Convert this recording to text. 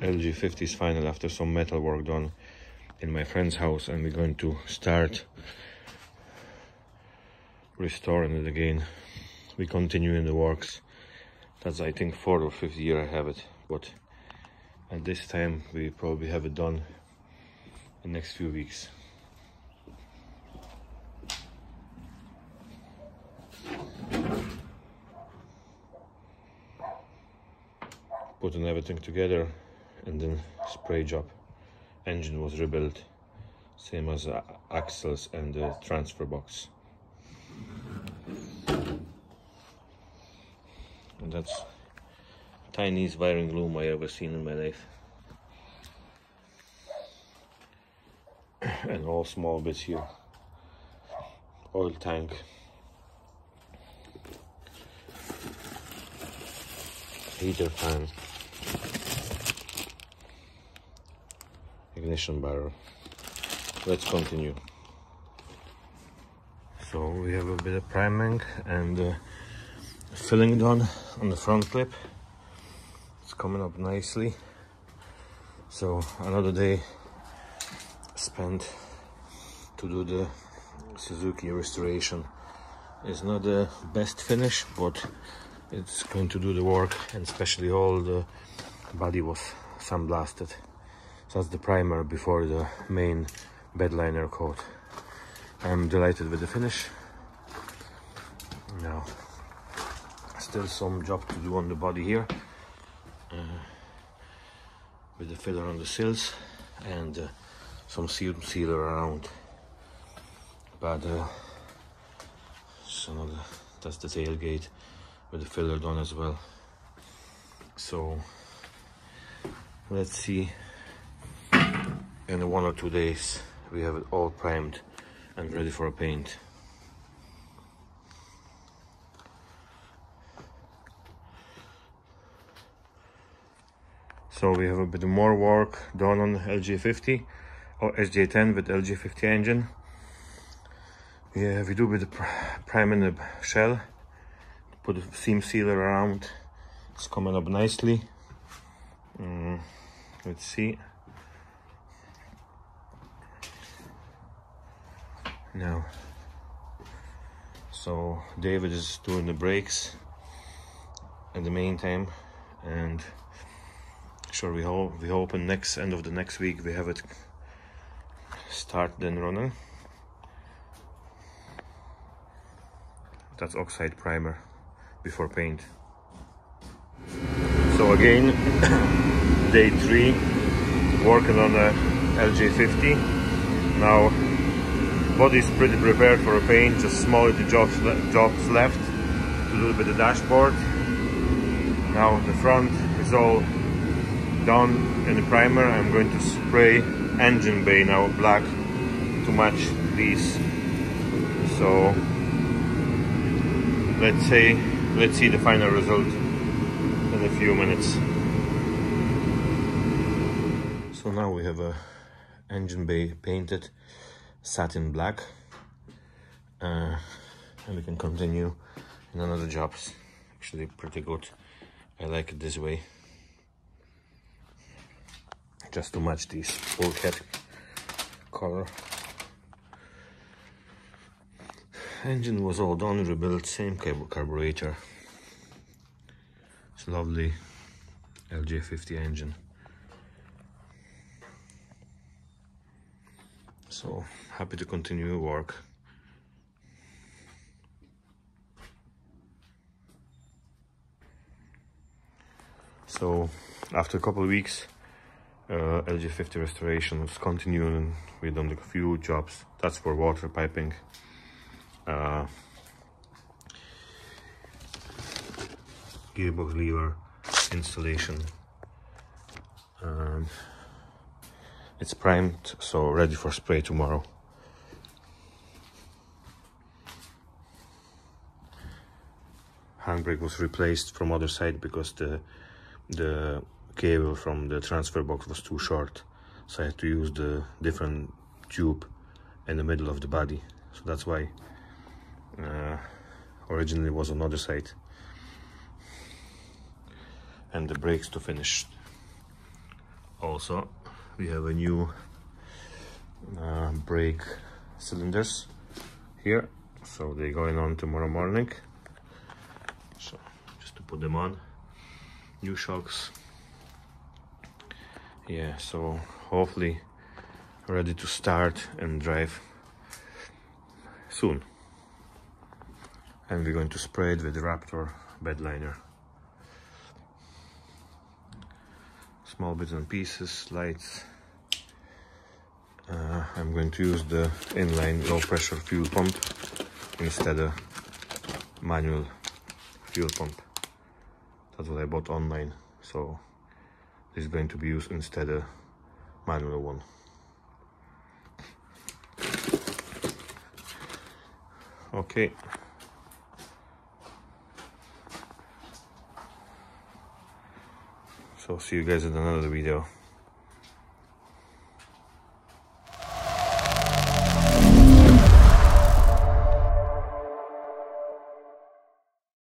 LG50 is final after some metal work done in my friend's house, and we're going to start restoring it again. We continue in the works. That's, I think, 4th or 5th year I have it, but at this time we probably have it done in the next few weeks. Putting everything together, and then spray job. Engine was rebuilt, same as axles and the transfer box. And that's tiniest wiring loom I ever seen in my life. And all small bits here. Oil tank. Heater fan. Ignition barrel. Let's continue. So we have a bit of priming and filling done on the front clip. It's coming up nicely. So another day spent to do the Suzuki restoration. It's not the best finish, but it's going to do the work, and especially all the body was sandblasted. So that's the primer before the main bed liner coat. I'm delighted with the finish. Now, still some job to do on the body here, with the filler on the sills and some sealer around. But so that's the tailgate with the filler done as well. So let's see, in 1 or 2 days we have it all primed and ready for a paint. So we have a bit more work done on LG50 or SJ10 with LG50 engine. Yeah, we do with the priming the shell, put a seam sealer around. It's coming up nicely. Let's see. Now, so David is doing the brakes in the meantime, and sure, we hope in end of the next week we have it start then running. That's oxide primer before paint. So again, day 3, working on the LG50. Now, body's pretty prepared for a paint, just small little jobs left to do with the dashboard. Now the front is all done in the primer. I'm going to spray engine bay now black to match these. So let's see the final result in a few minutes. So now we have a engine bay painted satin black, and we can continue in another jobs. Actually pretty good. I like it this way, just to match this bulkhead color. Engine was all done, rebuilt, same carburetor. It's lovely LG50 engine. So happy to continue work. So after a couple of weeks, LG50 restoration was continuing. We've done a few jobs. That's for water piping, gearbox lever installation. It's primed, so ready for spray tomorrow. Handbrake was replaced from other side because the cable from the transfer box was too short, so I had to use the different tube in the middle of the body. So that's why originally was on the other side. And the brakes to finish. Also, we have a new brake cylinders here, so they're going on tomorrow morning. So just to put them on, new shocks. Yeah, so hopefully ready to start and drive soon. And we're going to spray it with Raptor bed liner. Small bits and pieces, lights. I'm going to use the inline low pressure fuel pump instead of manual fuel pump. That's what I bought online, so this is going to be used instead of manual one. Okay. So see you guys in another video.